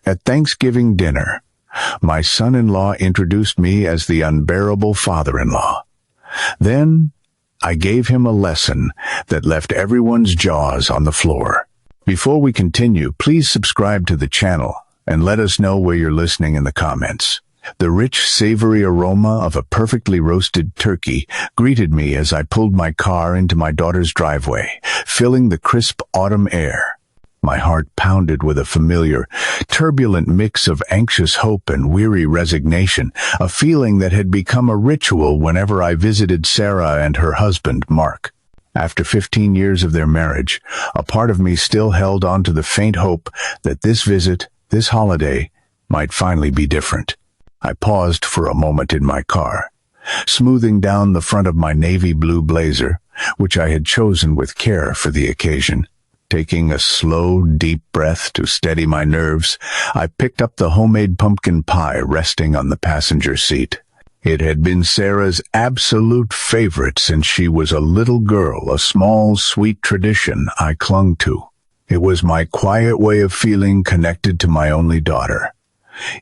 At Thanksgiving dinner, my son-in-law introduced me as the unbearable father-in-law. Then, I gave him a lesson that left everyone's jaws on the floor. Before we continue, please subscribe to the channel and let us know where you're listening in the comments. The rich, savory aroma of a perfectly roasted turkey greeted me as I pulled my car into my daughter's driveway, filling the crisp autumn air. My heart pounded with a familiar, turbulent mix of anxious hope and weary resignation, a feeling that had become a ritual whenever I visited Sarah and her husband, Mark. After 15 years of their marriage, a part of me still held on to the faint hope that this visit, this holiday, might finally be different. I paused for a moment in my car, smoothing down the front of my navy blue blazer, which I had chosen with care for the occasion. Taking a slow, deep breath to steady my nerves, I picked up the homemade pumpkin pie resting on the passenger seat. It had been Sarah's absolute favorite since she was a little girl, a small, sweet tradition I clung to. It was my quiet way of feeling connected to my only daughter,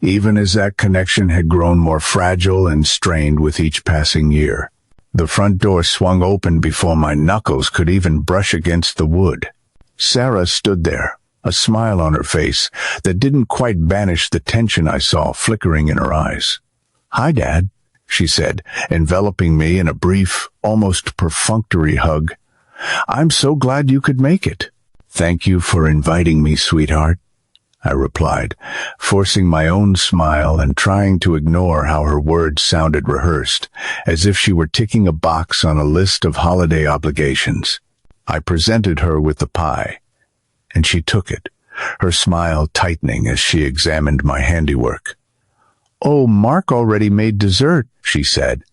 even as that connection had grown more fragile and strained with each passing year. The front door swung open before my knuckles could even brush against the wood. Sarah stood there, a smile on her face that didn't quite banish the tension I saw flickering in her eyes. "Hi, Dad," she said, enveloping me in a brief, almost perfunctory hug. "I'm so glad you could make it." "Thank you for inviting me, sweetheart," I replied, forcing my own smile and trying to ignore how her words sounded rehearsed, as if she were ticking a box on a list of holiday obligations. I presented her with the pie, and she took it, her smile tightening as she examined my handiwork. "Oh, Mark already made dessert," she said,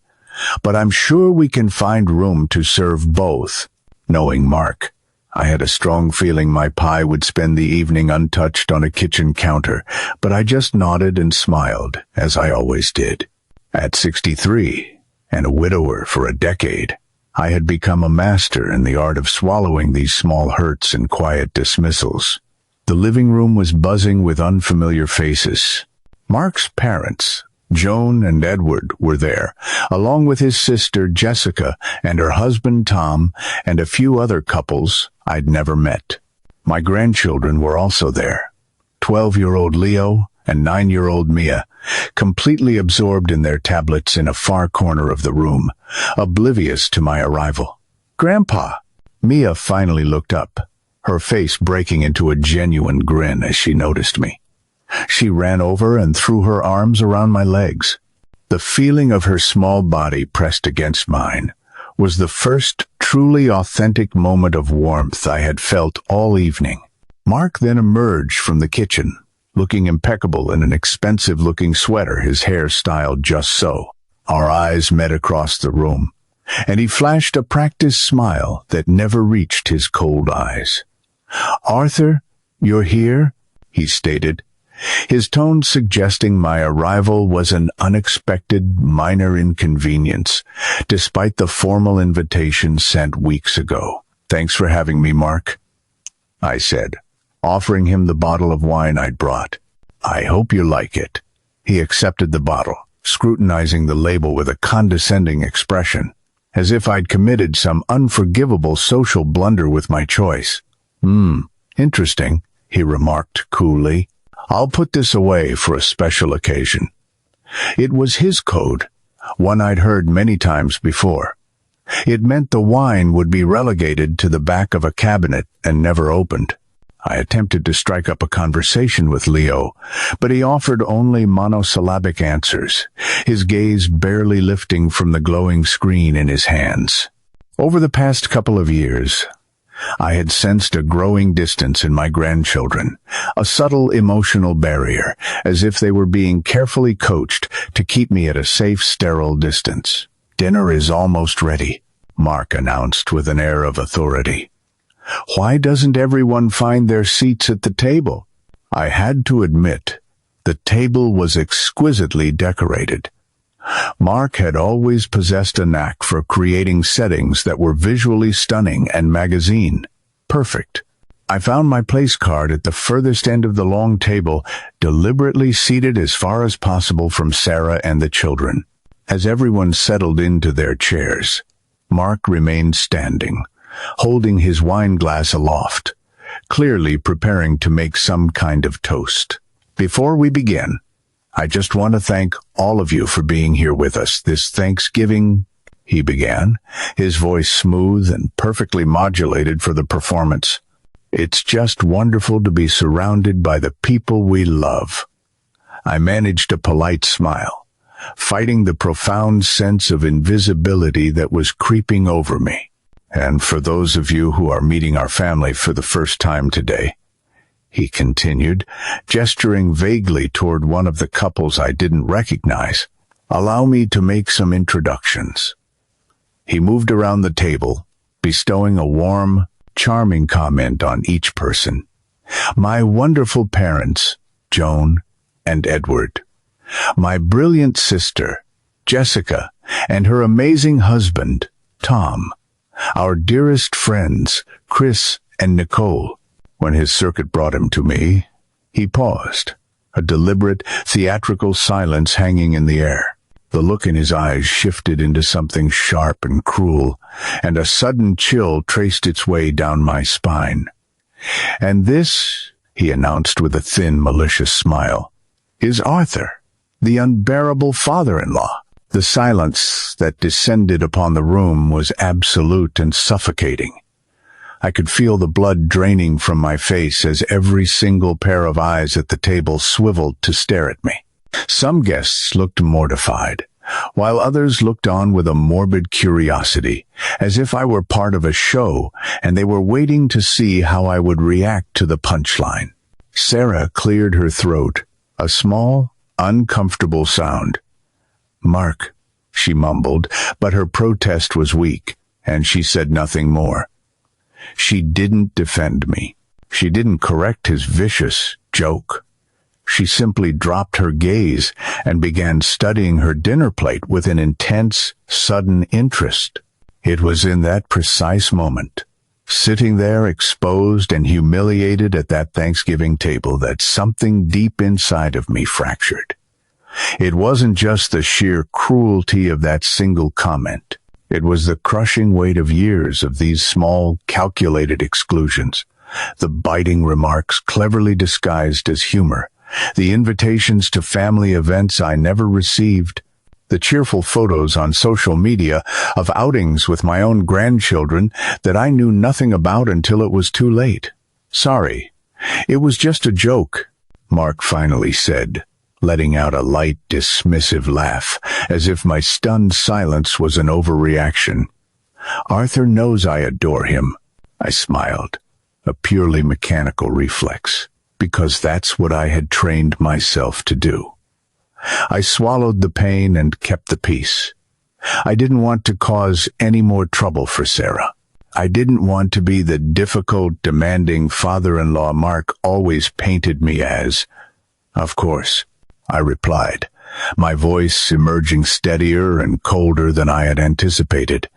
"but I'm sure we can find room to serve both." Knowing Mark, I had a strong feeling my pie would spend the evening untouched on a kitchen counter, but I just nodded and smiled, as I always did. At 63, and a widower for a decade, I had become a master in the art of swallowing these small hurts and quiet dismissals. The living room was buzzing with unfamiliar faces. Mark's parents, Joan and Edward, were there, along with his sister Jessica and her husband Tom, and a few other couples I'd never met. My grandchildren were also there, 12-year-old Leo and 9-year-old Mia, completely absorbed in their tablets in a far corner of the room, oblivious to my arrival. "Grandpa!" Mia finally looked up, her face breaking into a genuine grin as she noticed me. She ran over and threw her arms around my legs. The feeling of her small body pressed against mine was the first truly authentic moment of warmth I had felt all evening. Mark then emerged from the kitchen, looking impeccable in an expensive-looking sweater, his hair styled just so. Our eyes met across the room, and he flashed a practiced smile that never reached his cold eyes. "Arthur, you're here?" he stated, his tone suggesting my arrival was an unexpected, minor inconvenience, despite the formal invitation sent weeks ago. "Thanks for having me, Mark," I said, offering him the bottle of wine I'd brought. "I hope you like it." He accepted the bottle, scrutinizing the label with a condescending expression, as if I'd committed some unforgivable social blunder with my choice. Interesting," he remarked coolly. "I'll put this away for a special occasion." It was his code, one I'd heard many times before. It meant the wine would be relegated to the back of a cabinet and never opened. I attempted to strike up a conversation with Leo, but he offered only monosyllabic answers, his gaze barely lifting from the glowing screen in his hands. Over the past couple of years, I had sensed a growing distance in my grandchildren, a subtle emotional barrier, as if they were being carefully coached to keep me at a safe, sterile distance. "Dinner is almost ready," Mark announced with an air of authority. "Why doesn't everyone find their seats at the table?" I had to admit, the table was exquisitely decorated. Mark had always possessed a knack for creating settings that were visually stunning and magazine perfect. I found my place card at the furthest end of the long table, deliberately seated as far as possible from Sarah and the children. As everyone settled into their chairs, Mark remained standing, holding his wine glass aloft, clearly preparing to make some kind of toast. Before we begin, I just want to thank all of you for being here with us this Thanksgiving, he began, his voice smooth and perfectly modulated for the performance. It's just wonderful to be surrounded by the people we love. I managed a polite smile, fighting the profound sense of invisibility that was creeping over me. And for those of you who are meeting our family for the first time today, he continued, gesturing vaguely toward one of the couples I didn't recognize, allow me to make some introductions. He moved around the table, bestowing a warm, charming comment on each person. My wonderful parents, Joan and Edward. My brilliant sister, Jessica, and her amazing husband, Tom. Our dearest friends, Chris and Nicole. When his circuit brought him to me, he paused, a deliberate, theatrical silence hanging in the air. The look in his eyes shifted into something sharp and cruel, and a sudden chill traced its way down my spine. And this, he announced with a thin, malicious smile, is Arthur, the unbearable father-in-law. The silence that descended upon the room was absolute and suffocating. I could feel the blood draining from my face as every single pair of eyes at the table swiveled to stare at me. Some guests looked mortified, while others looked on with a morbid curiosity, as if I were part of a show and they were waiting to see how I would react to the punchline. Sarah cleared her throat, a small, uncomfortable sound. Mark, she mumbled, but her protest was weak, and she said nothing more. She didn't defend me. She didn't correct his vicious joke. She simply dropped her gaze and began studying her dinner plate with an intense, sudden interest. It was in that precise moment, sitting there exposed and humiliated at that Thanksgiving table, that something deep inside of me fractured. It wasn't just the sheer cruelty of that single comment. It was the crushing weight of years of these small, calculated exclusions, the biting remarks cleverly disguised as humor, the invitations to family events I never received, the cheerful photos on social media of outings with my own grandchildren that I knew nothing about until it was too late. Sorry, it was just a joke, Mark finally said, letting out a light, dismissive laugh, as if my stunned silence was an overreaction. Arthur knows I adore him, I smiled, a purely mechanical reflex, because that's what I had trained myself to do. I swallowed the pain and kept the peace. I didn't want to cause any more trouble for Sarah. I didn't want to be the difficult, demanding father-in-law Mark always painted me as. Of course, I replied, my voice emerging steadier and colder than I had anticipated.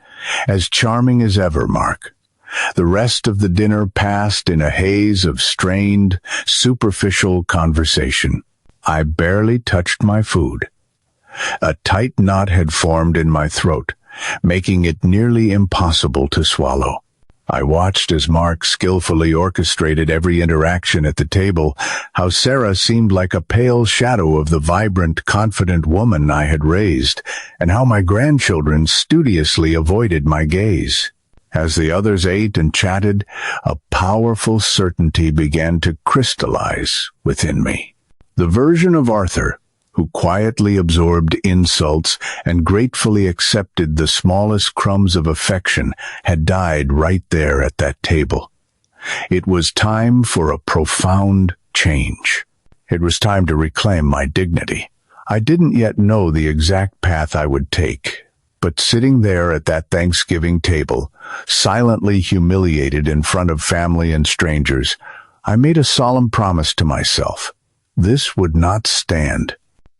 As charming as ever, Mark. The rest of the dinner passed in a haze of strained, superficial conversation. I barely touched my food. A tight knot had formed in my throat, making it nearly impossible to swallow. I watched as Mark skillfully orchestrated every interaction at the table, how Sarah seemed like a pale shadow of the vibrant, confident woman I had raised, and how my grandchildren studiously avoided my gaze. As the others ate and chatted, a powerful certainty began to crystallize within me. The version of Arthur, who quietly absorbed insults and gratefully accepted the smallest crumbs of affection, had died right there at that table. It was time for a profound change. It was time to reclaim my dignity. I didn't yet know the exact path I would take, but sitting there at that Thanksgiving table, silently humiliated in front of family and strangers, I made a solemn promise to myself. This would not stand.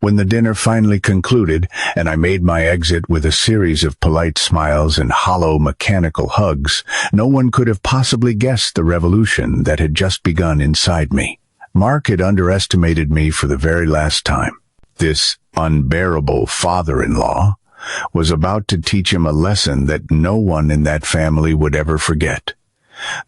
When the dinner finally concluded, and I made my exit with a series of polite smiles and hollow mechanical hugs, no one could have possibly guessed the revolution that had just begun inside me. Mark had underestimated me for the very last time. This unbearable father-in-law was about to teach him a lesson that no one in that family would ever forget.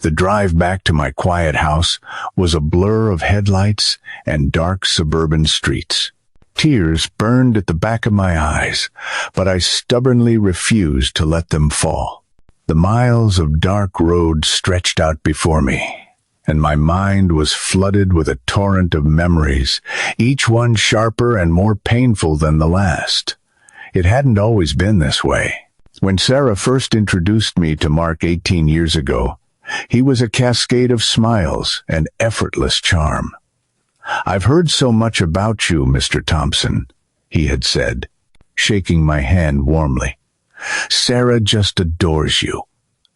The drive back to my quiet house was a blur of headlights and dark suburban streets. Tears burned at the back of my eyes, but I stubbornly refused to let them fall. The miles of dark road stretched out before me, and my mind was flooded with a torrent of memories, each one sharper and more painful than the last. It hadn't always been this way. When Sarah first introduced me to Mark 18 years ago, he was a cascade of smiles and effortless charm. "I've heard so much about you, Mr. Thompson," he had said, shaking my hand warmly. "Sarah just adores you."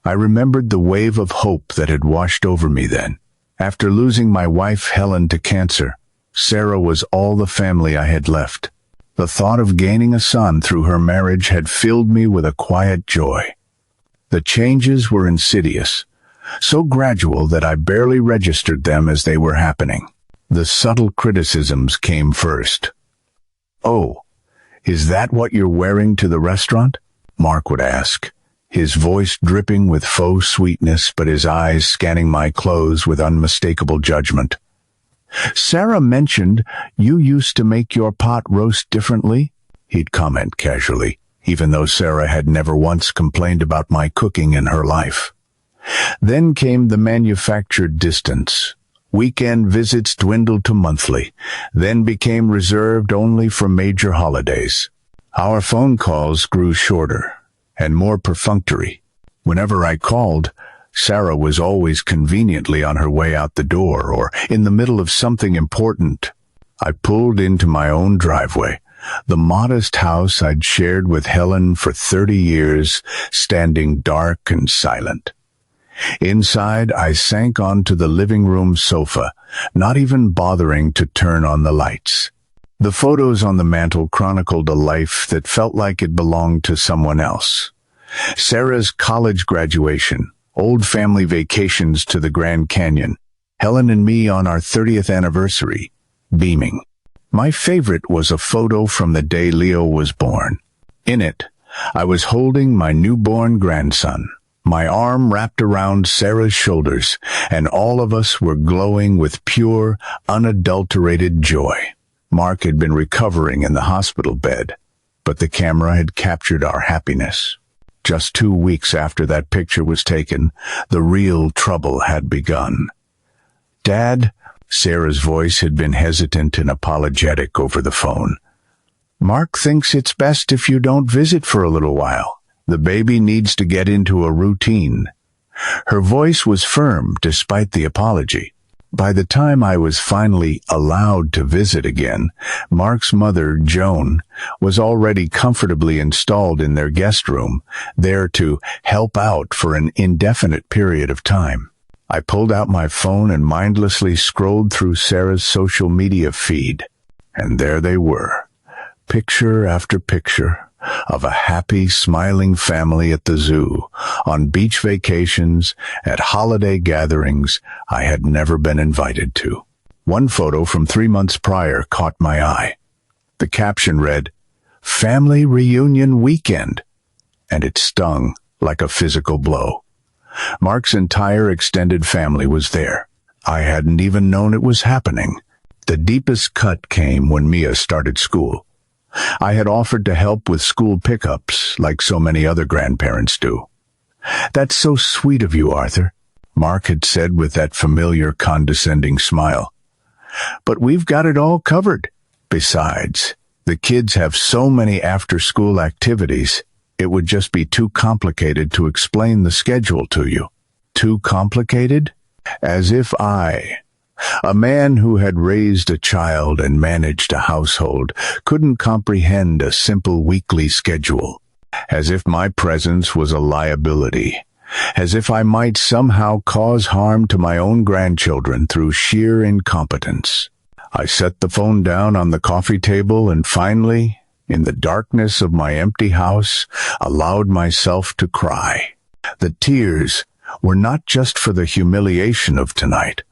I remembered the wave of hope that had washed over me then. After losing my wife Helen to cancer, Sarah was all the family I had left. The thought of gaining a son through her marriage had filled me with a quiet joy. The changes were insidious, so gradual that I barely registered them as they were happening. The subtle criticisms came first. "Oh, is that what you're wearing to the restaurant?" Mark would ask, his voice dripping with faux sweetness but his eyes scanning my clothes with unmistakable judgment. "Sarah mentioned you used to make your pot roast differently," he'd comment casually, even though Sarah had never once complained about my cooking in her life. Then came the manufactured distance. Weekend visits dwindled to monthly, then became reserved only for major holidays. Our phone calls grew shorter and more perfunctory. Whenever I called, Sarah was always conveniently on her way out the door or in the middle of something important. I pulled into my own driveway, the modest house I'd shared with Helen for 30 years, standing dark and silent. Inside, I sank onto the living room sofa, not even bothering to turn on the lights. The photos on the mantel chronicled a life that felt like it belonged to someone else. Sarah's college graduation, old family vacations to the Grand Canyon, Helen and me on our 30th anniversary, beaming. My favorite was a photo from the day Leo was born. In it, I was holding my newborn grandson, my arm wrapped around Sarah's shoulders, and all of us were glowing with pure, unadulterated joy. Mark had been recovering in the hospital bed, but the camera had captured our happiness. Just 2 weeks after that picture was taken, the real trouble had begun. "Dad," Sarah's voice had been hesitant and apologetic over the phone. "Mark thinks it's best if you don't visit for a little while. The baby needs to get into a routine." Her voice was firm despite the apology. By the time I was finally allowed to visit again, Mark's mother, Joan, was already comfortably installed in their guest room, there to help out for an indefinite period of time. I pulled out my phone and mindlessly scrolled through Sarah's social media feed, and there they were, picture after picture of a happy, smiling family at the zoo, on beach vacations, at holiday gatherings I had never been invited to. One photo from 3 months prior caught my eye. The caption read, "Family Reunion Weekend," and it stung like a physical blow. Mark's entire extended family was there. I hadn't even known it was happening. The deepest cut came when Mia started school. I had offered to help with school pickups, like so many other grandparents do. "That's so sweet of you, Arthur," Mark had said with that familiar condescending smile. "But we've got it all covered. Besides, the kids have so many after-school activities, it would just be too complicated to explain the schedule to you." Too complicated? As if I, a man who had raised a child and managed a household, couldn't comprehend a simple weekly schedule. As if my presence was a liability. As if I might somehow cause harm to my own grandchildren through sheer incompetence. I set the phone down on the coffee table and finally, in the darkness of my empty house, allowed myself to cry. The tears were not just for the humiliation of tonight,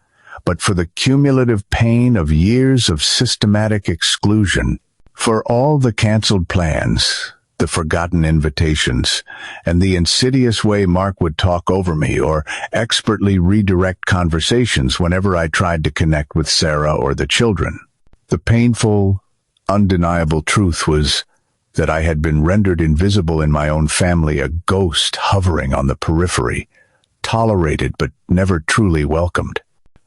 but for the cumulative pain of years of systematic exclusion, for all the canceled plans, the forgotten invitations, and the insidious way Mark would talk over me or expertly redirect conversations whenever I tried to connect with Sarah or the children. The painful, undeniable truth was that I had been rendered invisible in my own family, a ghost hovering on the periphery, tolerated but never truly welcomed.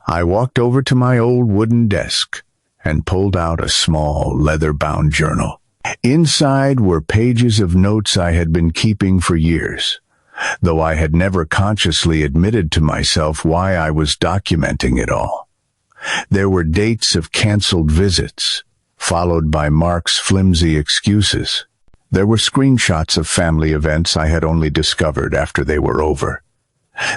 I walked over to my old wooden desk and pulled out a small, leather-bound journal. Inside were pages of notes I had been keeping for years, though I had never consciously admitted to myself why I was documenting it all. There were dates of canceled visits, followed by Mark's flimsy excuses. There were screenshots of family events I had only discovered after they were over.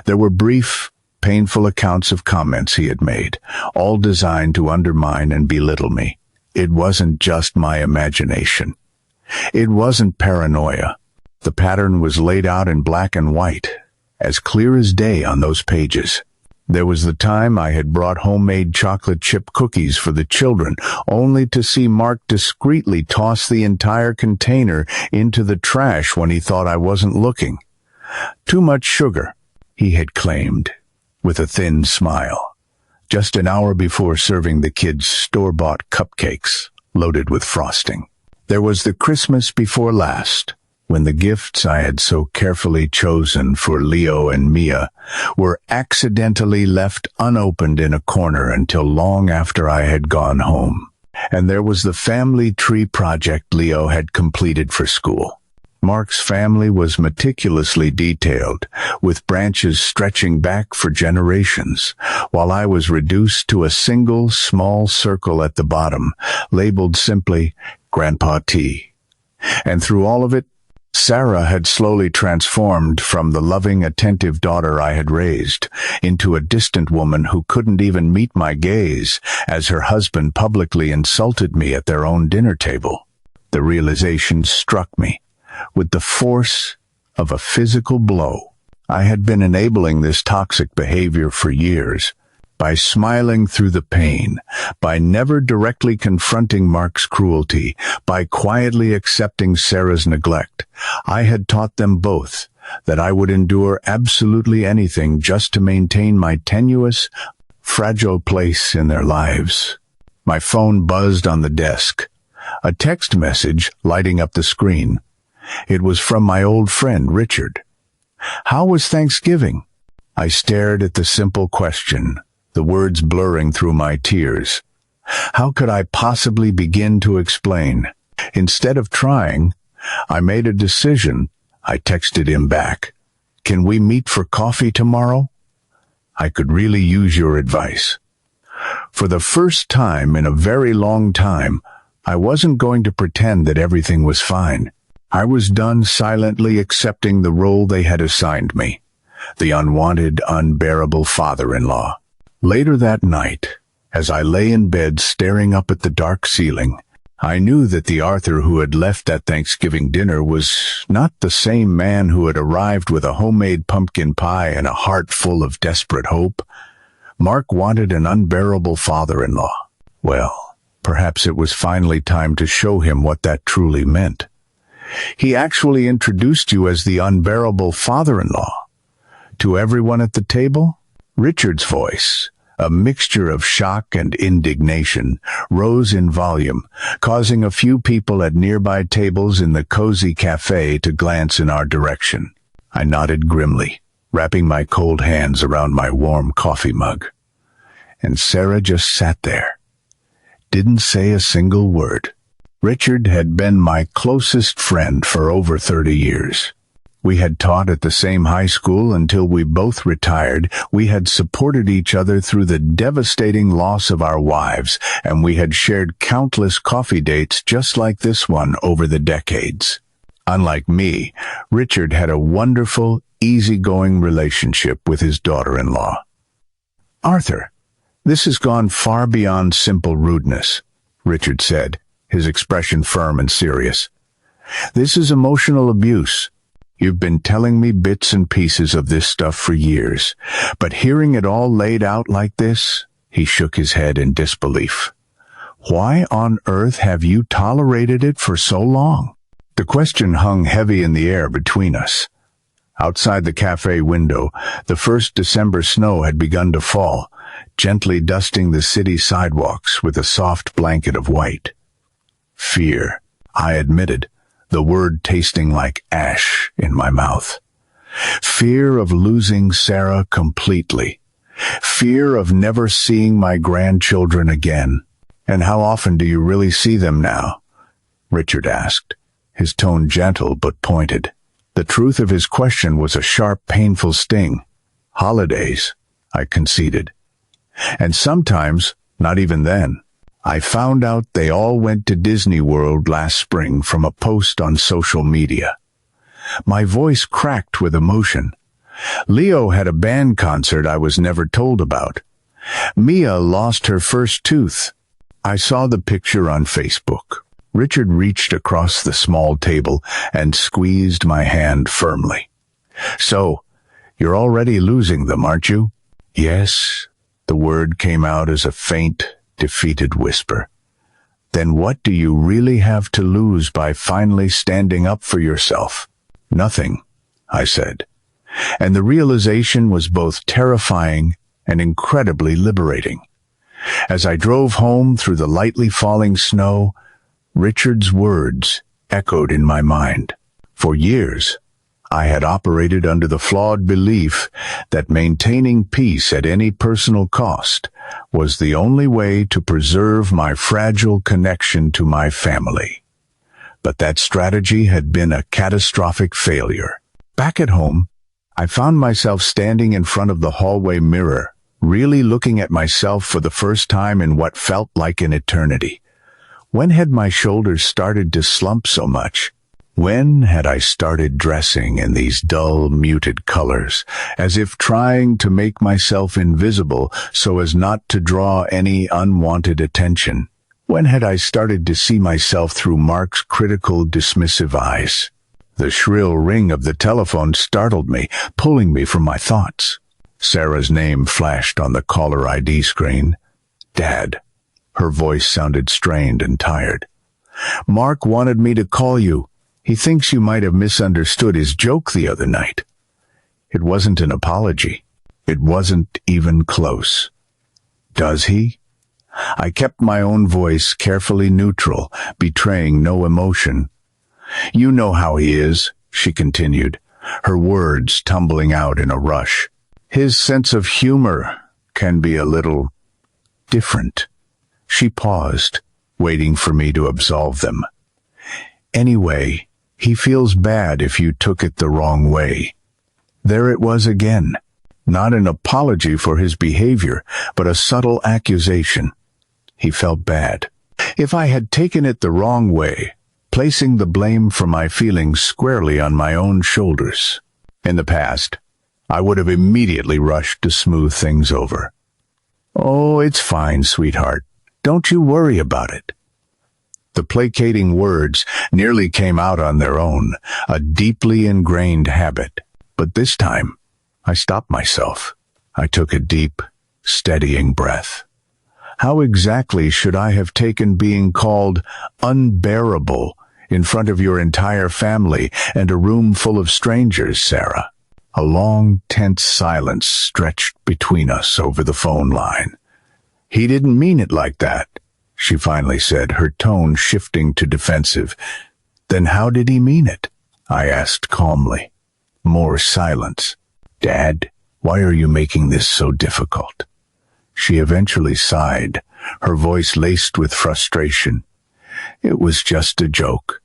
There were brief, painful accounts of comments he had made, all designed to undermine and belittle me. It wasn't just my imagination. It wasn't paranoia. The pattern was laid out in black and white, as clear as day on those pages. There was the time I had brought homemade chocolate chip cookies for the children, only to see Mark discreetly toss the entire container into the trash when he thought I wasn't looking. Too much sugar, he had claimed, with a thin smile, just an hour before serving the kids store-bought cupcakes loaded with frosting. There was the Christmas before last, when the gifts I had so carefully chosen for Leo and Mia were accidentally left unopened in a corner until long after I had gone home. And there was the family tree project Leo had completed for school. Mark's family was meticulously detailed, with branches stretching back for generations, while I was reduced to a single small circle at the bottom, labeled simply Grandpa T. And through all of it, Sarah had slowly transformed from the loving, attentive daughter I had raised into a distant woman who couldn't even meet my gaze as her husband publicly insulted me at their own dinner table. The realization struck me with the force of a physical blow. I had been enabling this toxic behavior for years, by smiling through the pain, by never directly confronting Mark's cruelty, by quietly accepting Sarah's neglect. I had taught them both that I would endure absolutely anything just to maintain my tenuous, fragile place in their lives. My phone buzzed on the desk, a text message lighting up the screen. It was from my old friend, Richard. How was Thanksgiving? I stared at the simple question, the words blurring through my tears. How could I possibly begin to explain? Instead of trying, I made a decision. I texted him back. Can we meet for coffee tomorrow? I could really use your advice. For the first time in a very long time, I wasn't going to pretend that everything was fine. I was done silently accepting the role they had assigned me, the unwanted, unbearable father-in-law. Later that night, as I lay in bed staring up at the dark ceiling, I knew that the Arthur who had left that Thanksgiving dinner was not the same man who had arrived with a homemade pumpkin pie and a heart full of desperate hope. Mark wanted an unbearable father-in-law. Well, perhaps it was finally time to show him what that truly meant. He actually introduced you as the unbearable father-in-law. To everyone at the table, Richard's voice, a mixture of shock and indignation, rose in volume, causing a few people at nearby tables in the cozy cafe to glance in our direction. I nodded grimly, wrapping my cold hands around my warm coffee mug. And Sarah just sat there, didn't say a single word. Richard had been my closest friend for over 30 years. We had taught at the same high school until we both retired. We had supported each other through the devastating loss of our wives, and we had shared countless coffee dates just like this one over the decades. Unlike me, Richard had a wonderful, easygoing relationship with his daughter-in-law. Arthur, This has gone far beyond simple rudeness, Richard said, his expression firm and serious. This is emotional abuse. You've been telling me bits and pieces of this stuff for years, but hearing it all laid out like this, he shook his head in disbelief. Why on earth have you tolerated it for so long? The question hung heavy in the air between us. Outside the cafe window, the first December snow had begun to fall, gently dusting the city sidewalks with a soft blanket of white. Fear, I admitted, the word tasting like ash in my mouth. Fear of losing Sarah completely. Fear of never seeing my grandchildren again. And how often do you really see them now? Richard asked, his tone gentle but pointed. The truth of his question was a sharp, painful sting. Holidays, I conceded. And sometimes, not even then. I found out they all went to Disney World last spring from a post on social media. My voice cracked with emotion. Leo had a band concert I was never told about. Mia lost her first tooth. I saw the picture on Facebook. Richard reached across the small table and squeezed my hand firmly. So, you're already losing them, aren't you? Yes. The word came out as a faint, defeated whisper. Then what do you really have to lose by finally standing up for yourself? Nothing, I said. And the realization was both terrifying and incredibly liberating. As I drove home through the lightly falling snow, Richard's words echoed in my mind. For years, I had operated under the flawed belief that maintaining peace at any personal cost was the only way to preserve my fragile connection to my family. But that strategy had been a catastrophic failure. Back at home, I found myself standing in front of the hallway mirror, really looking at myself for the first time in what felt like an eternity. When had my shoulders started to slump so much? When had I started dressing in these dull, muted colors, as if trying to make myself invisible so as not to draw any unwanted attention? When had I started to see myself through Mark's critical, dismissive eyes? The shrill ring of the telephone startled me, pulling me from my thoughts. Sarah's name flashed on the caller ID screen. Dad. Her voice sounded strained and tired. Mark wanted me to call you. He thinks you might have misunderstood his joke the other night. It wasn't an apology. It wasn't even close. Does he? I kept my own voice carefully neutral, betraying no emotion. You know how he is, she continued, her words tumbling out in a rush. His sense of humor can be a little different. She paused, waiting for me to absolve them. Anyway, he feels bad if you took it the wrong way. There it was again. Not an apology for his behavior, but a subtle accusation. He felt bad. If I had taken it the wrong way, placing the blame for my feelings squarely on my own shoulders. In the past, I would have immediately rushed to smooth things over. Oh, it's fine, sweetheart. Don't you worry about it. The placating words nearly came out on their own, a deeply ingrained habit. But this time, I stopped myself. I took a deep, steadying breath. How exactly should I have taken being called unbearable in front of your entire family and a room full of strangers, Sarah? A long, tense silence stretched between us over the phone line. He didn't mean it like that, she finally said, her tone shifting to defensive. Then how did he mean it? I asked calmly. More silence. Dad, why are you making this so difficult? She eventually sighed, her voice laced with frustration. It was just a joke.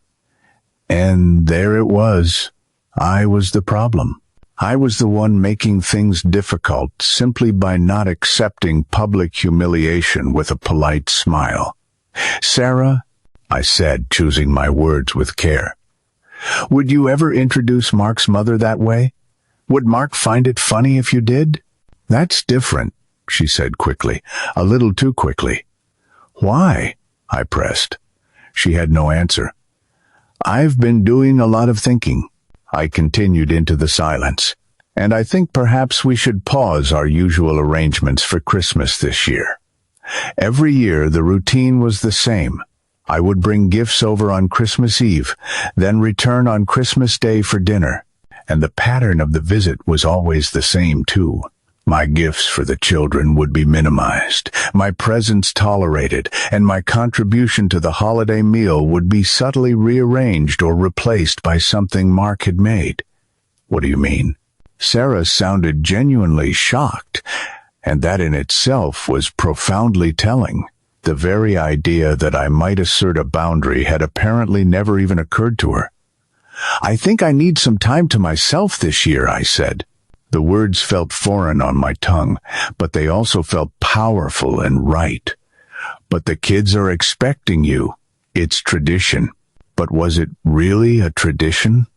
And there it was. I was the problem. I was the one making things difficult simply by not accepting public humiliation with a polite smile. Sarah, I said, choosing my words with care, would you ever introduce Mark's mother that way? Would Mark find it funny if you did? That's different, she said quickly, a little too quickly. Why? I pressed. She had no answer. I've been doing a lot of thinking, I continued into the silence, and I think perhaps we should pause our usual arrangements for Christmas this year. Every year the routine was the same. I would bring gifts over on Christmas Eve, then return on Christmas Day for dinner, and the pattern of the visit was always the same too. My gifts for the children would be minimized, my presents tolerated, and my contribution to the holiday meal would be subtly rearranged or replaced by something Mark had made. What do you mean? Sarah sounded genuinely shocked, and that in itself was profoundly telling. The very idea that I might assert a boundary had apparently never even occurred to her. I think I need some time to myself this year, I said. The words felt foreign on my tongue, but they also felt powerful and right. But the kids are expecting you. It's tradition. But was it really a tradition?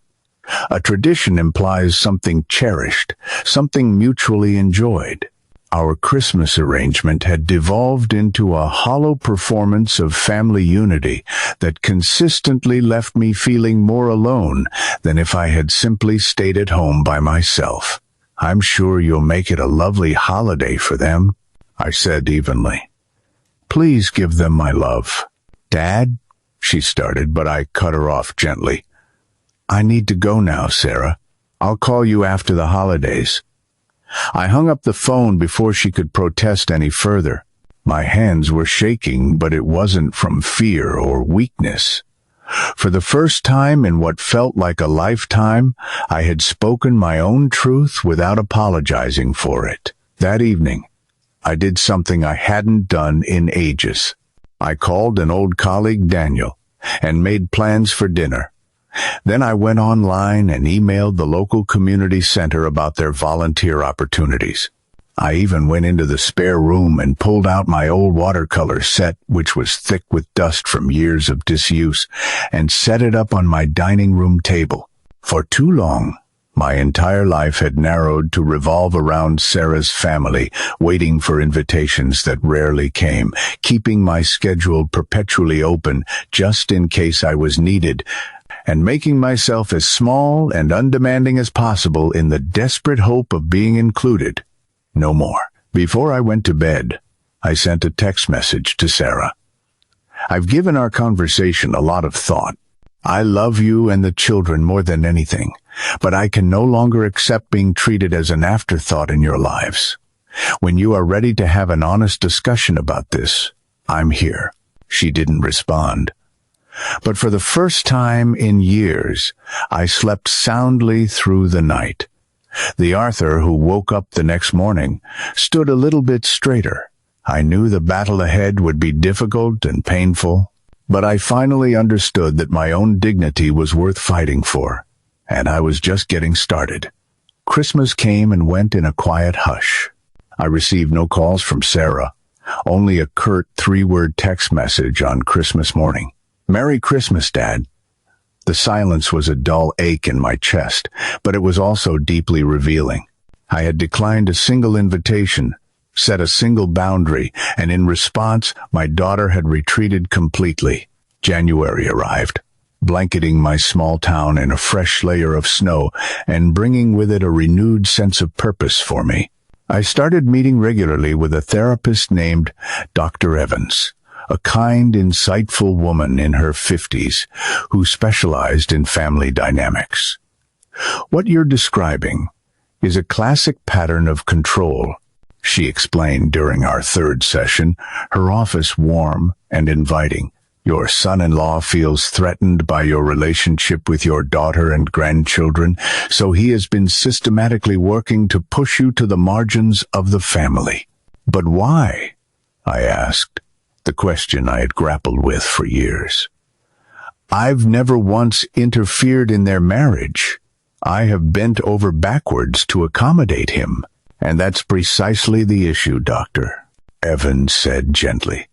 A tradition implies something cherished, something mutually enjoyed. Our Christmas arrangement had devolved into a hollow performance of family unity that consistently left me feeling more alone than if I had simply stayed at home by myself. I'm sure you'll make it a lovely holiday for them, I said evenly. Please give them my love. Dad, she started, but I cut her off gently. I need to go now, Sarah. I'll call you after the holidays. I hung up the phone before she could protest any further. My hands were shaking, but it wasn't from fear or weakness. For the first time in what felt like a lifetime, I had spoken my own truth without apologizing for it. That evening, I did something I hadn't done in ages. I called an old colleague, Daniel, and made plans for dinner. Then I went online and emailed the local community center about their volunteer opportunities. I even went into the spare room and pulled out my old watercolor set, which was thick with dust from years of disuse, and set it up on my dining room table. For too long, my entire life had narrowed to revolve around Sarah's family, waiting for invitations that rarely came, keeping my schedule perpetually open just in case I was needed, and making myself as small and undemanding as possible in the desperate hope of being included. No more. Before I went to bed, I sent a text message to Sarah. I've given our conversation a lot of thought. I love you and the children more than anything, but I can no longer accept being treated as an afterthought in your lives. When you are ready to have an honest discussion about this, I'm here. She didn't respond. But for the first time in years, I slept soundly through the night. The Arthur who woke up the next morning stood a little bit straighter. I knew the battle ahead would be difficult and painful, but I finally understood that my own dignity was worth fighting for, and I was just getting started. Christmas came and went in a quiet hush. I received no calls from Sarah, only a curt 3-word text message on Christmas morning. Merry Christmas, Dad. The silence was a dull ache in my chest, but it was also deeply revealing. I had declined a single invitation, set a single boundary, and in response, my daughter had retreated completely. January arrived, blanketing my small town in a fresh layer of snow and bringing with it a renewed sense of purpose for me. I started meeting regularly with a therapist named Dr. Evans, a kind, insightful woman in her 50s who specialized in family dynamics. What you're describing is a classic pattern of control, she explained during our third session, her office warm and inviting. Your son-in-law feels threatened by your relationship with your daughter and grandchildren, so he has been systematically working to push you to the margins of the family. But why? I asked, the question I had grappled with for years. I've never once interfered in their marriage. I have bent over backwards to accommodate him, and that's precisely the issue, Doctor, Evans said gently.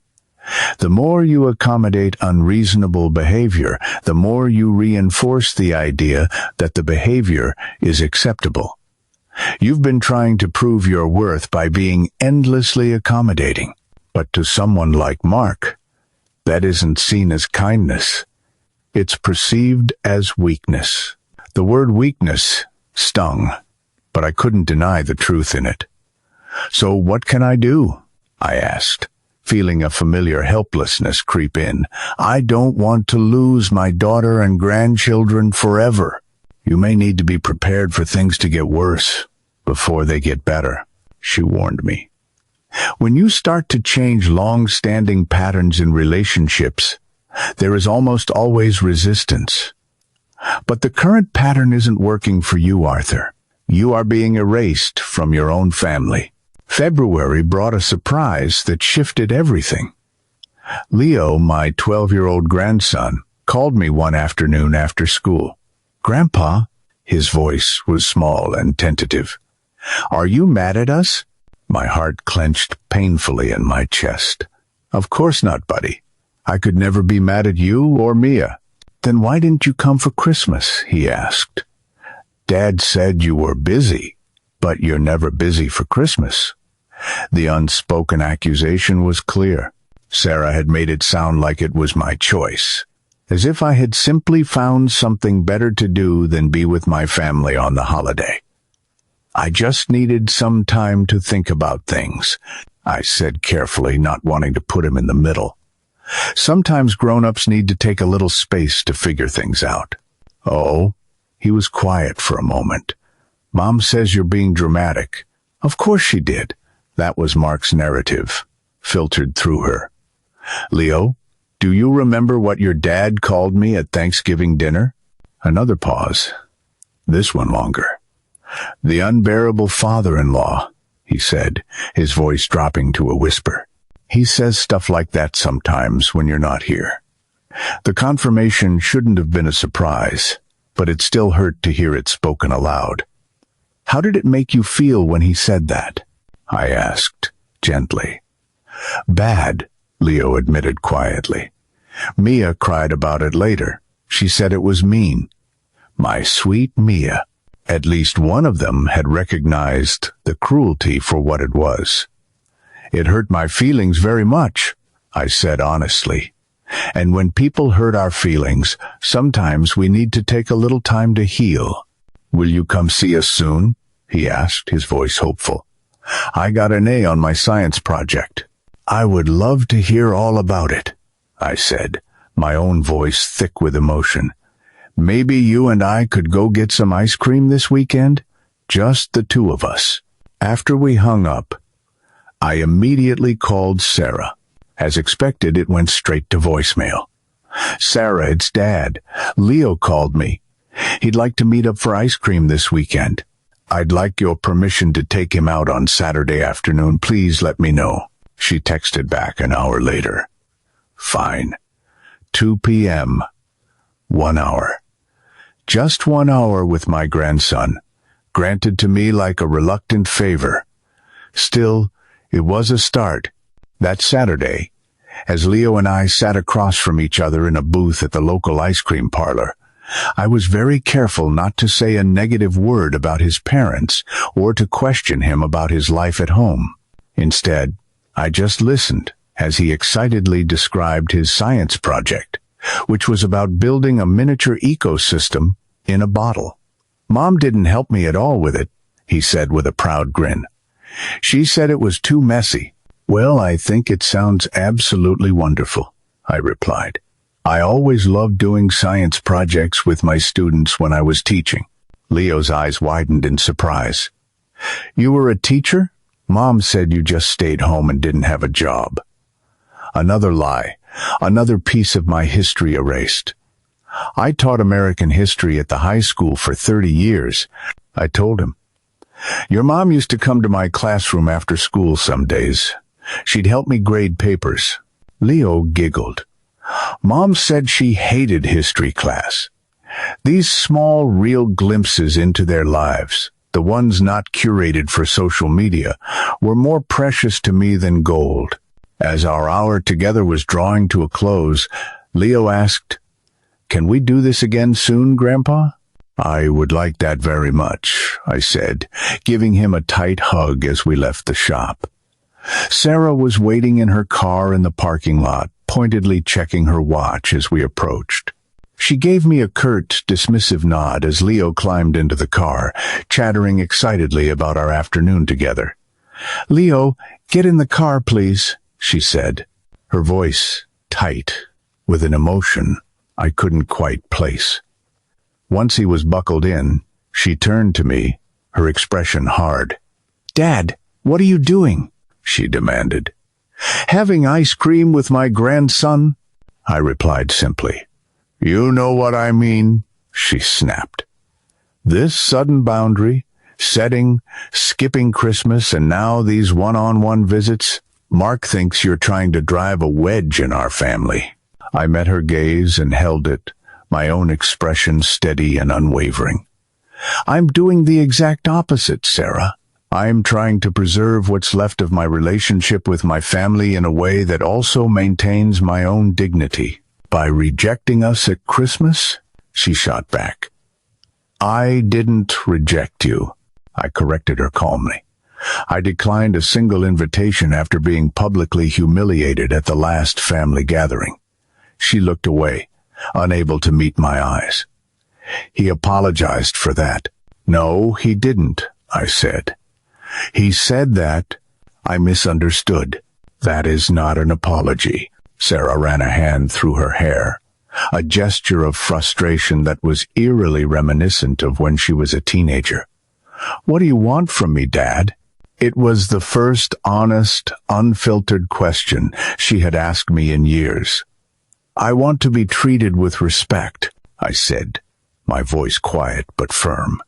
The more you accommodate unreasonable behavior, the more you reinforce the idea that the behavior is acceptable. You've been trying to prove your worth by being endlessly accommodating. But to someone like Mark, that isn't seen as kindness. It's perceived as weakness. The word weakness stung, but I couldn't deny the truth in it. So what can I do? I asked, feeling a familiar helplessness creep in. I don't want to lose my daughter and grandchildren forever. You may need to be prepared for things to get worse before they get better, she warned me. When you start to change long-standing patterns in relationships, there is almost always resistance. But the current pattern isn't working for you, Arthur. You are being erased from your own family. February brought a surprise that shifted everything. Leo, my 12-year-old grandson, called me one afternoon after school. Grandpa, his voice was small and tentative. Are you mad at us? My heart clenched painfully in my chest. Of course not, buddy. I could never be mad at you or Mia. Then why didn't you come for Christmas? He asked. Dad said you were busy, but you're never busy for Christmas. The unspoken accusation was clear. Sarah had made it sound like it was my choice, as if I had simply found something better to do than be with my family on the holiday. I just needed some time to think about things, I said carefully, not wanting to put him in the middle. Sometimes grown-ups need to take a little space to figure things out. Oh, he was quiet for a moment. Mom says you're being dramatic. Of course she did. That was Mark's narrative, filtered through her. Leo, do you remember what your dad called me at Thanksgiving dinner? Another pause. This one longer. The unbearable father-in-law, he said, his voice dropping to a whisper. He says stuff like that sometimes when you're not here. The confirmation shouldn't have been a surprise, but it still hurt to hear it spoken aloud. How did it make you feel when he said that? I asked, gently. Bad, Leo admitted quietly. Mia cried about it later. She said it was mean. My sweet Mia. At least one of them had recognized the cruelty for what it was. It hurt my feelings very much, I said honestly. And when people hurt our feelings, sometimes we need to take a little time to heal. Will you come see us soon? He asked, his voice hopeful. I got an A on my science project. I would love to hear all about it, I said, my own voice thick with emotion. Maybe you and I could go get some ice cream this weekend? Just the two of us. After we hung up, I immediately called Sarah. As expected, it went straight to voicemail. Sarah, it's Dad. Leo called me. He'd like to meet up for ice cream this weekend. I'd like your permission to take him out on Saturday afternoon. Please let me know. She texted back an hour later. Fine. 2 p.m. 1 hour. Just 1 hour with my grandson, granted to me like a reluctant favor. Still, it was a start. That Saturday, as Leo and I sat across from each other in a booth at the local ice cream parlor, I was very careful not to say a negative word about his parents or to question him about his life at home. Instead, I just listened as he excitedly described his science project, which was about building a miniature ecosystem in a bottle. Mom didn't help me at all with it, he said with a proud grin. She said it was too messy. Well, I think it sounds absolutely wonderful, I replied. I always loved doing science projects with my students when I was teaching. Leo's eyes widened in surprise. You were a teacher? Mom said you just stayed home and didn't have a job. Another lie, another piece of my history erased. I taught American history at the high school for 30 years, I told him. Your mom used to come to my classroom after school some days. She'd help me grade papers. Leo giggled. Mom said she hated history class. These small, real glimpses into their lives, the ones not curated for social media, were more precious to me than gold. As our hour together was drawing to a close, Leo asked, Can we do this again soon, Grandpa? I would like that very much, I said, giving him a tight hug as we left the shop. Sarah was waiting in her car in the parking lot, pointedly checking her watch as we approached. She gave me a curt, dismissive nod as Leo climbed into the car, chattering excitedly about our afternoon together. "Leo, get in the car, please," she said, her voice tight, with an emotion I couldn't quite place. Once he was buckled in, she turned to me, her expression hard. "Dad, what are you doing?" she demanded. "Having ice cream with my grandson," I replied simply. "You know what I mean," she snapped. This sudden boundary, setting, skipping Christmas, and now these one-on-one visits. Mark thinks you're trying to drive a wedge in our family. I met her gaze and held it, my own expression steady and unwavering. "I'm doing the exact opposite, Sarah. I'm trying to preserve what's left of my relationship with my family in a way that also maintains my own dignity. By rejecting us at Christmas," she shot back. "I didn't reject you," I corrected her calmly. "I declined a single invitation after being publicly humiliated at the last family gathering." She looked away, unable to meet my eyes. "He apologized for that." "No, he didn't," I said. "He said that I misunderstood." "That is not an apology." Sarah ran a hand through her hair, a gesture of frustration that was eerily reminiscent of when she was a teenager. "What do you want from me, Dad?" It was the first honest, unfiltered question she had asked me in years. "I want to be treated with respect," I said, my voice quiet but firm.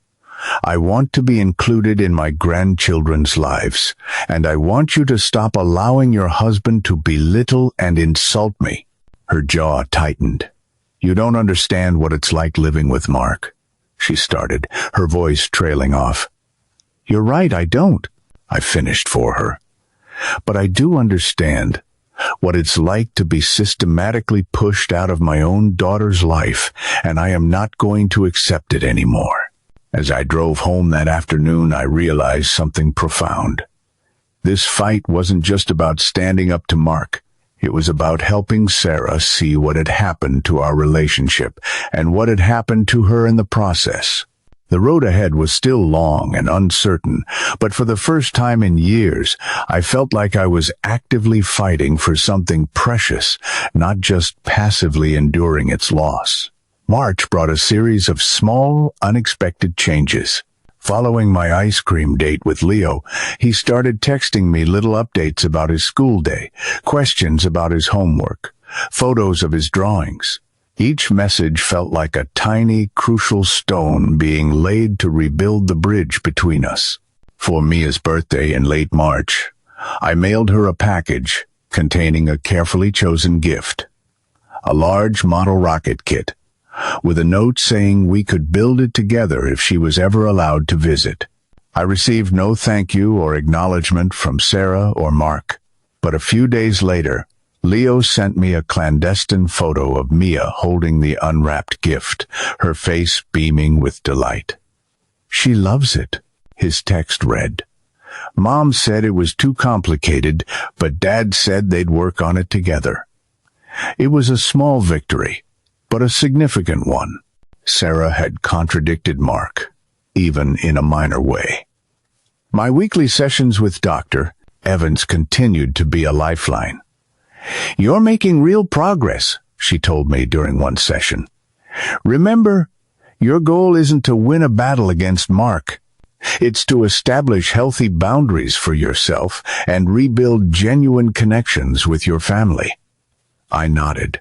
"I want to be included in my grandchildren's lives, and I want you to stop allowing your husband to belittle and insult me." Her jaw tightened. "You don't understand what it's like living with Mark," she started, her voice trailing off. "You're right, I don't," I finished for her. "But I do understand what it's like to be systematically pushed out of my own daughter's life, and I am not going to accept it anymore." As I drove home that afternoon, I realized something profound. This fight wasn't just about standing up to Mark. It was about helping Sarah see what had happened to our relationship and what had happened to her in the process. The road ahead was still long and uncertain, but for the first time in years, I felt like I was actively fighting for something precious, not just passively enduring its loss. March brought a series of small, unexpected changes. Following my ice cream date with Leo, he started texting me little updates about his school day, questions about his homework, photos of his drawings. Each message felt like a tiny, crucial stone being laid to rebuild the bridge between us. For Mia's birthday in late March, I mailed her a package containing a carefully chosen gift, a large model rocket kit, with a note saying we could build it together if she was ever allowed to visit. I received no thank you or acknowledgement from Sarah or Mark, but a few days later, Leo sent me a clandestine photo of Mia holding the unwrapped gift, her face beaming with delight. "She loves it," his text read. "Mom said it was too complicated, but Dad said they'd work on it together." It was a small victory, but a significant one. Sarah had contradicted Mark, even in a minor way. My weekly sessions with Dr. Evans continued to be a lifeline. "You're making real progress," she told me during one session. "Remember, your goal isn't to win a battle against Mark. It's to establish healthy boundaries for yourself and rebuild genuine connections with your family." I nodded,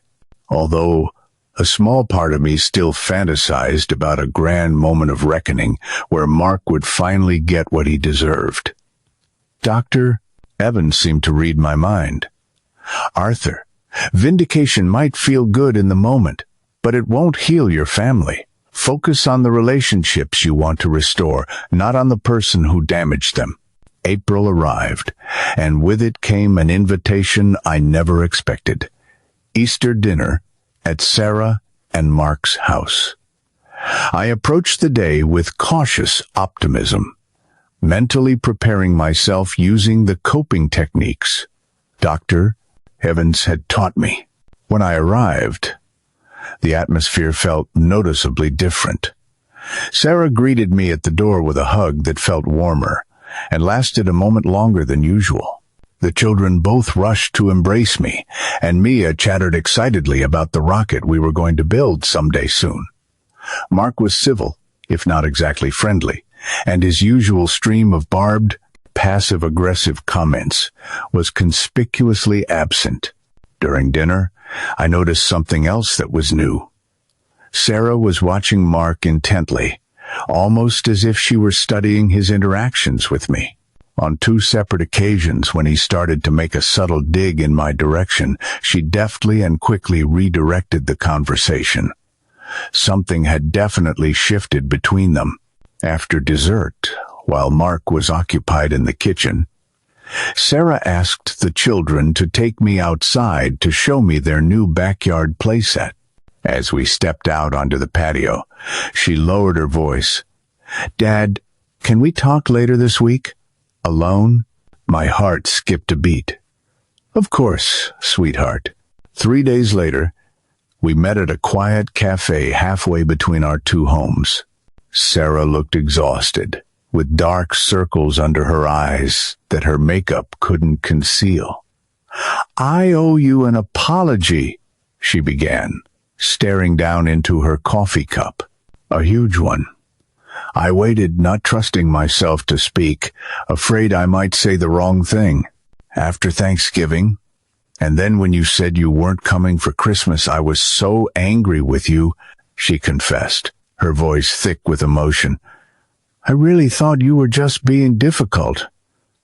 although a small part of me still fantasized about a grand moment of reckoning where Mark would finally get what he deserved. Dr. Evans seemed to read my mind. "Arthur, vindication might feel good in the moment, but it won't heal your family. Focus on the relationships you want to restore, not on the person who damaged them." April arrived, and with it came an invitation I never expected. Easter dinner at Sarah and Mark's house. I approached the day with cautious optimism, mentally preparing myself using the coping techniques Dr. Evans had taught me. When I arrived, the atmosphere felt noticeably different. Sarah greeted me at the door with a hug that felt warmer and lasted a moment longer than usual. The children both rushed to embrace me, and Mia chattered excitedly about the rocket we were going to build someday soon. Mark was civil, if not exactly friendly, and his usual stream of barbed, passive-aggressive comments was conspicuously absent. During dinner, I noticed something else that was new. Sarah was watching Mark intently, almost as if she were studying his interactions with me. On 2 separate occasions, when he started to make a subtle dig in my direction, she deftly and quickly redirected the conversation. Something had definitely shifted between them. After dessert, while Mark was occupied in the kitchen, Sarah asked the children to take me outside to show me their new backyard playset. As we stepped out onto the patio, she lowered her voice. "Dad, can we talk later this week? Alone?" My heart skipped a beat. "Of course, sweetheart." 3 days later, we met at a quiet cafe halfway between our 2 homes. Sarah looked exhausted, with dark circles under her eyes that her makeup couldn't conceal. "I owe you an apology," she began, staring down into her coffee cup. A huge one. I waited, not trusting myself to speak, afraid I might say the wrong thing. "After Thanksgiving, and then when you said you weren't coming for Christmas, I was so angry with you," she confessed, her voice thick with emotion. "I really thought you were just being difficult.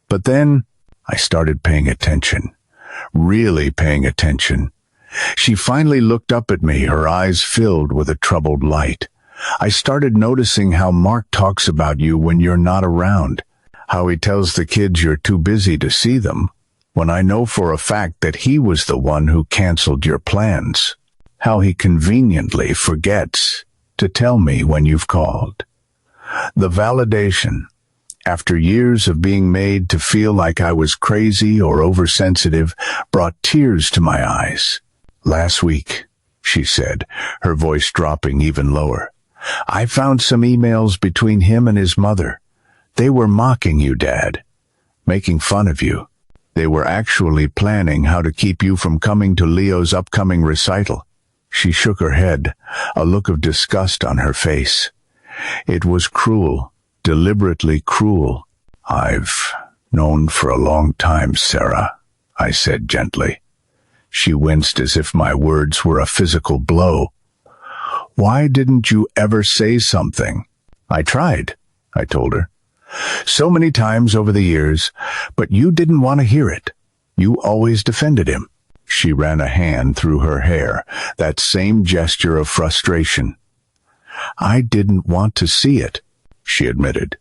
But then I started paying attention, really paying attention." She finally looked up at me, her eyes filled with a troubled light. "I started noticing how Mark talks about you when you're not around, how he tells the kids you're too busy to see them, when I know for a fact that he was the one who canceled your plans, how he conveniently forgets to tell me when you've called." The validation, after years of being made to feel like I was crazy or oversensitive, brought tears to my eyes. "Last week," she said, her voice dropping even lower, "I found some emails between him and his mother. They were mocking you, Dad, making fun of you. They were actually planning how to keep you from coming to Leo's upcoming recital." She shook her head, a look of disgust on her face. "It was cruel, deliberately cruel." "I've known for a long time, Sarah," I said gently. She winced as if my words were a physical blow. "Why didn't you ever say something?" "I tried," I told her. "So many times over the years, but you didn't want to hear it. You always defended him." She ran a hand through her hair, that same gesture of frustration. "I didn't want to see it," she admitted.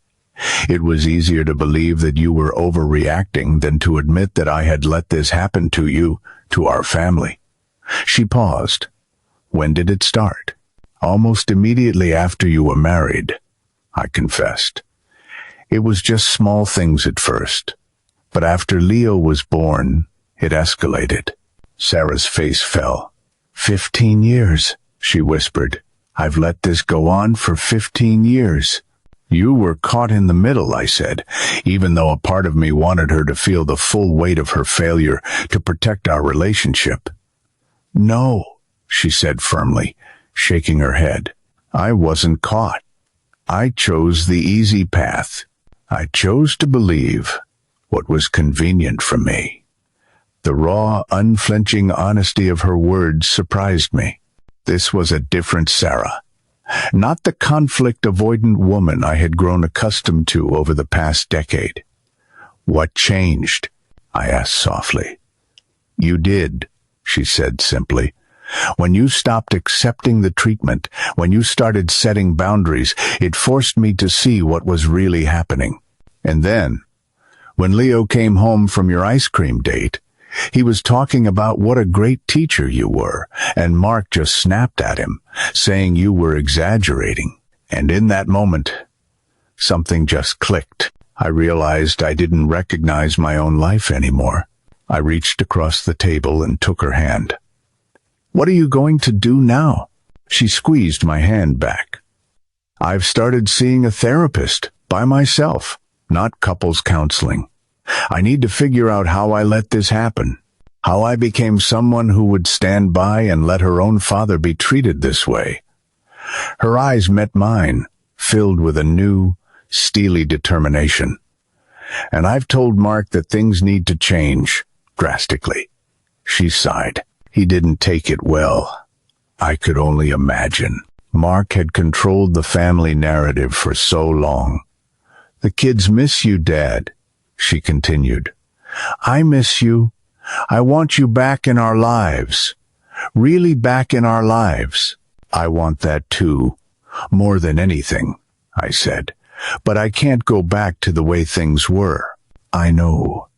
"It was easier to believe that you were overreacting than to admit that I had let this happen to you, to our family." She paused. "When did it start?" "Almost immediately after you were married," I confessed. "It was just small things at first, but after Leo was born, it escalated." Sarah's face fell. 15 years, she whispered. "I've let this go on for 15 years. "You were caught in the middle," I said, even though a part of me wanted her to feel the full weight of her failure to protect our relationship. "No," she said firmly, shaking her head. "I wasn't caught. I chose the easy path. I chose to believe what was convenient for me." The raw, unflinching honesty of her words surprised me. This was a different Sarah. Not the conflict-avoidant woman I had grown accustomed to over the past decade. "What changed?" I asked softly. "You did," she said simply. "When you stopped accepting the treatment, when you started setting boundaries, it forced me to see what was really happening. And then, when Leo came home from your ice cream date, he was talking about what a great teacher you were, and Mark just snapped at him, saying you were exaggerating. And in that moment, something just clicked. I realized I didn't recognize my own life anymore. I reached across the table and took her hand. "What are you going to do now?" She squeezed my hand back. "I've started seeing a therapist by myself, not couples counseling. I need to figure out how I let this happen, how I became someone who would stand by and let her own father be treated this way." Her eyes met mine, filled with a new, steely determination. "And I've told Mark that things need to change, drastically." She sighed. He didn't take it well. I could only imagine. Mark had controlled the family narrative for so long. "The kids miss you, Dad," she continued. "I miss you. I want you back in our lives. Really back in our lives." "I want that too, more than anything," I said. "But I can't go back to the way things were." "I know,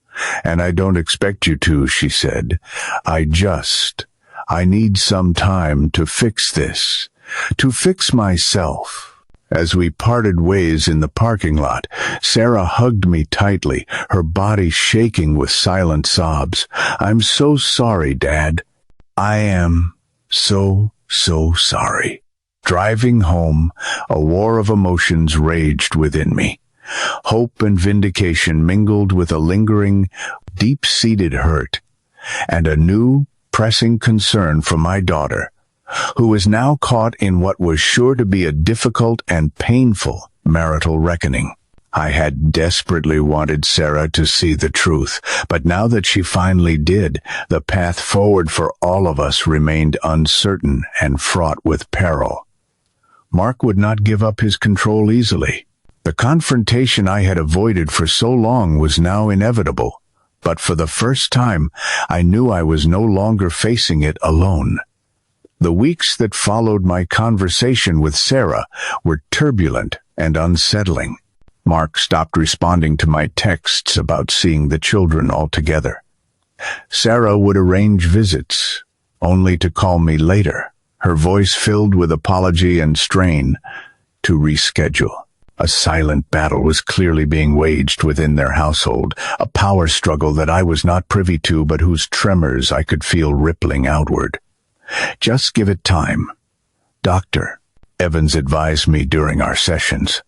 and I don't expect you to," she said. I need some time to fix this, to fix myself." As we parted ways in the parking lot, Sarah hugged me tightly, her body shaking with silent sobs. "I'm so sorry, Dad. I am so sorry." Driving home, a war of emotions raged within me. Hope and vindication mingled with a lingering, deep-seated hurt, and a new, pressing concern for my daughter, who was now caught in what was sure to be a difficult and painful marital reckoning. I had desperately wanted Sarah to see the truth, but now that she finally did, the path forward for all of us remained uncertain and fraught with peril. Mark would not give up his control easily. The confrontation I had avoided for so long was now inevitable, but for the first time, I knew I was no longer facing it alone. The weeks that followed my conversation with Sarah were turbulent and unsettling. Mark stopped responding to my texts about seeing the children all together. Sarah would arrange visits, only to call me later, her voice filled with apology and strain, to reschedule. A silent battle was clearly being waged within their household, a power struggle that I was not privy to but whose tremors I could feel rippling outward. "Just give it time, Doctor," Evans advised me during our sessions.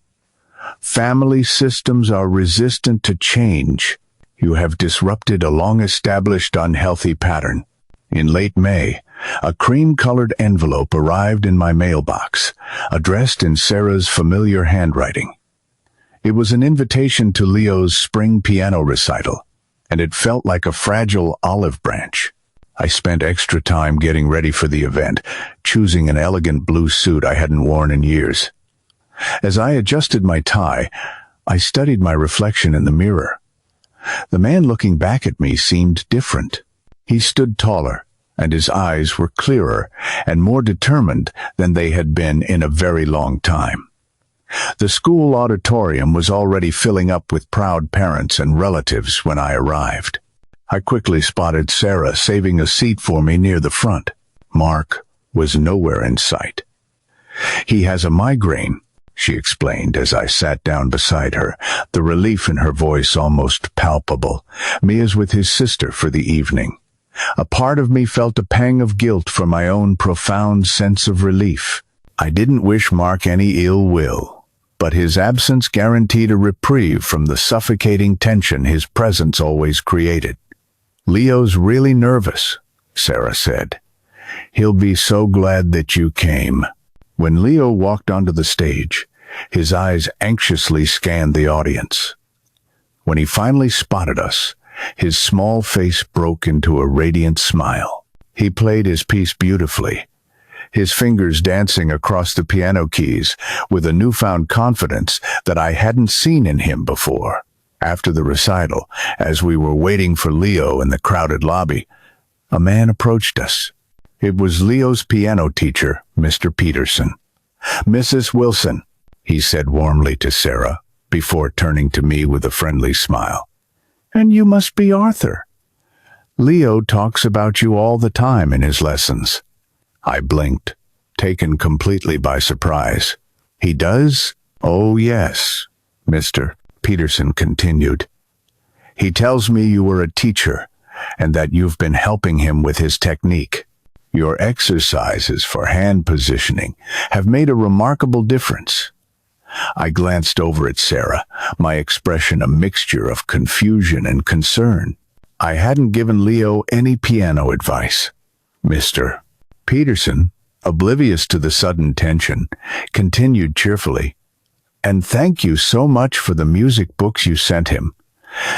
"Family systems are resistant to change. You have disrupted a long-established unhealthy pattern." In late May, a cream-colored envelope arrived in my mailbox, addressed in Sarah's familiar handwriting. It was an invitation to Leo's spring piano recital, and it felt like a fragile olive branch. I spent extra time getting ready for the event, choosing an elegant blue suit I hadn't worn in years. As I adjusted my tie, I studied my reflection in the mirror. The man looking back at me seemed different. He stood taller, and his eyes were clearer and more determined than they had been in a very long time. The school auditorium was already filling up with proud parents and relatives when I arrived. I quickly spotted Sarah saving a seat for me near the front. Mark was nowhere in sight. "He has a migraine," she explained as I sat down beside her, the relief in her voice almost palpable. "Mia's with his sister for the evening." A part of me felt a pang of guilt for my own profound sense of relief. I didn't wish Mark any ill will, but his absence guaranteed a reprieve from the suffocating tension his presence always created. "Leo's really nervous," Sarah said. "He'll be so glad that you came." When Leo walked onto the stage, his eyes anxiously scanned the audience. When he finally spotted us, his small face broke into a radiant smile. He played his piece beautifully, his fingers dancing across the piano keys with a newfound confidence that I hadn't seen in him before. After the recital, as we were waiting for Leo in the crowded lobby, a man approached us. It was Leo's piano teacher, Mr. Peterson. "Mrs. Wilson," he said warmly to Sarah, before turning to me with a friendly smile. "And you must be Arthur. Leo talks about you all the time in his lessons." I blinked, taken completely by surprise. He does? Oh, yes, Mr. Peterson continued. He tells me you were a teacher and that you've been helping him with his technique. Your exercises for hand positioning have made a remarkable difference. I glanced over at Sarah, my expression a mixture of confusion and concern. I hadn't given Leo any piano advice. Mr. Peterson, oblivious to the sudden tension, continued cheerfully. And thank you so much for the music books you sent him.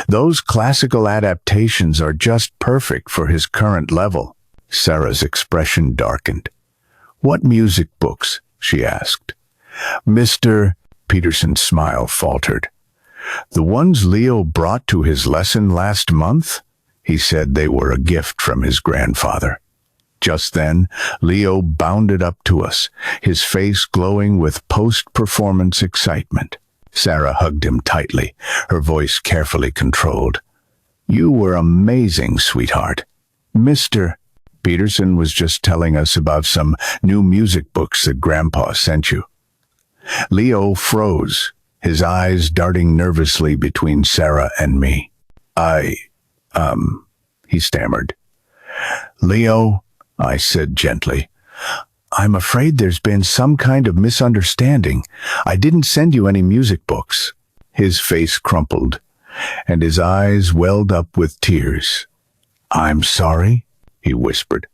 Those classical adaptations are just perfect for his current level. Sarah's expression darkened. What music books? She asked. Mr. Peterson's smile faltered. The ones Leo brought to his lesson last month? He said they were a gift from his grandfather. Just then, Leo bounded up to us, his face glowing with post-performance excitement. Sarah hugged him tightly, her voice carefully controlled. You were amazing, sweetheart. Mr. Peterson was just telling us about some new music books that Grandpa sent you. Leo froze, his eyes darting nervously between Sarah and me. He stammered. Leo, I said gently, I'm afraid there's been some kind of misunderstanding. I didn't send you any music books. His face crumpled, and his eyes welled up with tears. I'm sorry, he whispered.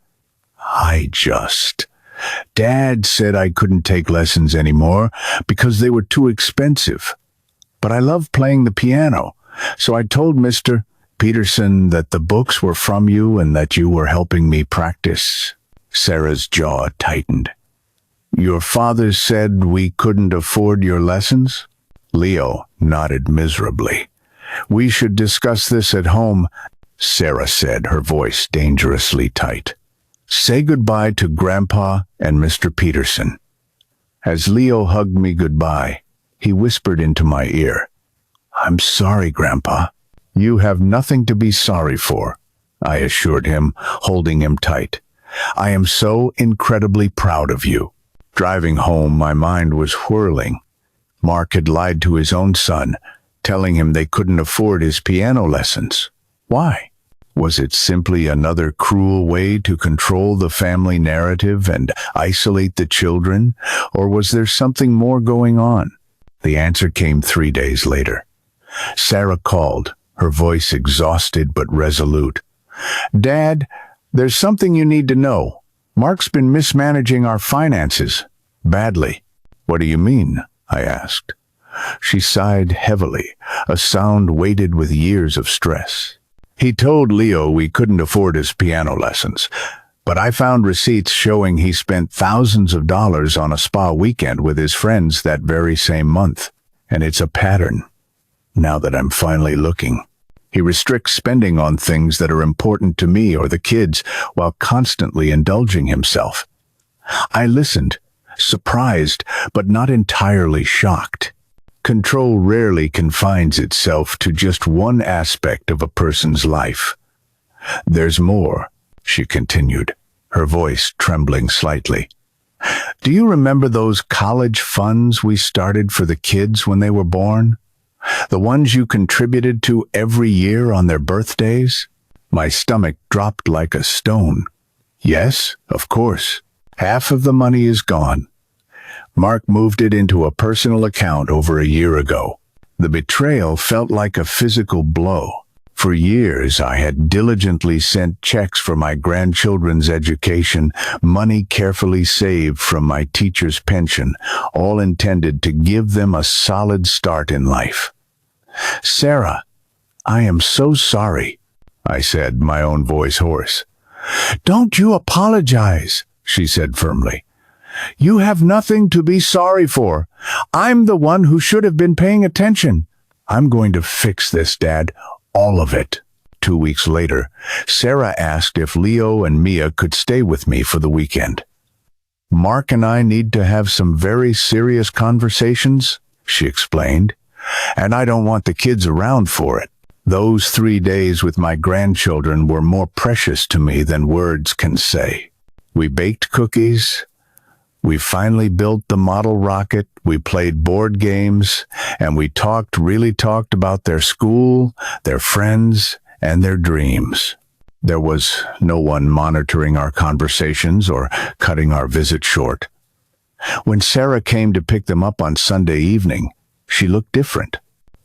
Dad said I couldn't take lessons anymore because they were too expensive. But I love playing the piano, so I told Mr. Peterson that the books were from you and that you were helping me practice. Sarah's jaw tightened. Your father said we couldn't afford your lessons? Leo nodded miserably. We should discuss this at home, Sarah said, her voice dangerously tight. Say goodbye to Grandpa and Mr. Peterson. As Leo hugged me goodbye, he whispered into my ear, I'm sorry, Grandpa. You have nothing to be sorry for, I assured him, holding him tight. I am so incredibly proud of you. Driving home, my mind was whirling. Mark had lied to his own son, telling him they couldn't afford his piano lessons. Why? Was it simply another cruel way to control the family narrative and isolate the children, or was there something more going on? The answer came 3 days later. Sarah called, her voice exhausted but resolute. Dad, there's something you need to know. Mark's been mismanaging our finances. Badly. What do you mean? I asked. She sighed heavily, a sound weighted with years of stress. He told Leo we couldn't afford his piano lessons, but I found receipts showing he spent thousands of dollars on a spa weekend with his friends that very same month. And it's a pattern, now that I'm finally looking. He restricts spending on things that are important to me or the kids while constantly indulging himself. I listened, surprised but not entirely shocked. Control rarely confines itself to just one aspect of a person's life. There's more, she continued, her voice trembling slightly. Do you remember those college funds we started for the kids when they were born? The ones you contributed to every year on their birthdays? My stomach dropped like a stone. Yes, of course. Half of the money is gone. Mark moved it into a personal account over a year ago. The betrayal felt like a physical blow. For years, I had diligently sent checks for my grandchildren's education, money carefully saved from my teacher's pension, all intended to give them a solid start in life. Sarah, I am so sorry, I said, my own voice hoarse. Don't you apologize, she said firmly. You have nothing to be sorry for. I'm the one who should have been paying attention. I'm going to fix this, Dad. All of it. 2 weeks later, Sarah asked if Leo and Mia could stay with me for the weekend. Mark and I need to have some very serious conversations, she explained, and I don't want the kids around for it. Those 3 days with my grandchildren were more precious to me than words can say. We baked cookies. We finally built the model rocket, we played board games, and we really talked about their school, their friends, and their dreams. There was no one monitoring our conversations or cutting our visit short. When Sarah came to pick them up on Sunday evening, she looked different,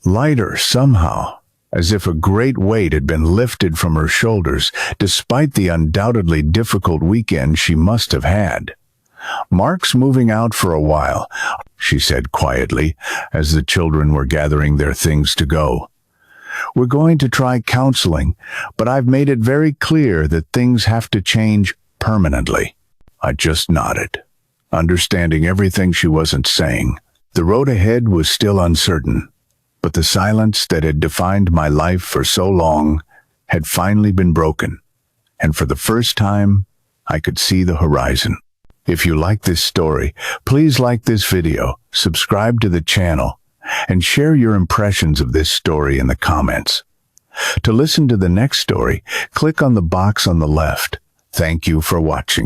lighter somehow, as if a great weight had been lifted from her shoulders, despite the undoubtedly difficult weekend she must have had. "Mark's moving out for a while," she said quietly, as the children were gathering their things to go. "We're going to try counseling, but I've made it very clear that things have to change permanently." I just nodded, understanding everything she wasn't saying. The road ahead was still uncertain, but the silence that had defined my life for so long had finally been broken, and for the first time, I could see the horizon. If you like this story, please like this video, subscribe to the channel, and share your impressions of this story in the comments. To listen to the next story, click on the box on the left. Thank you for watching.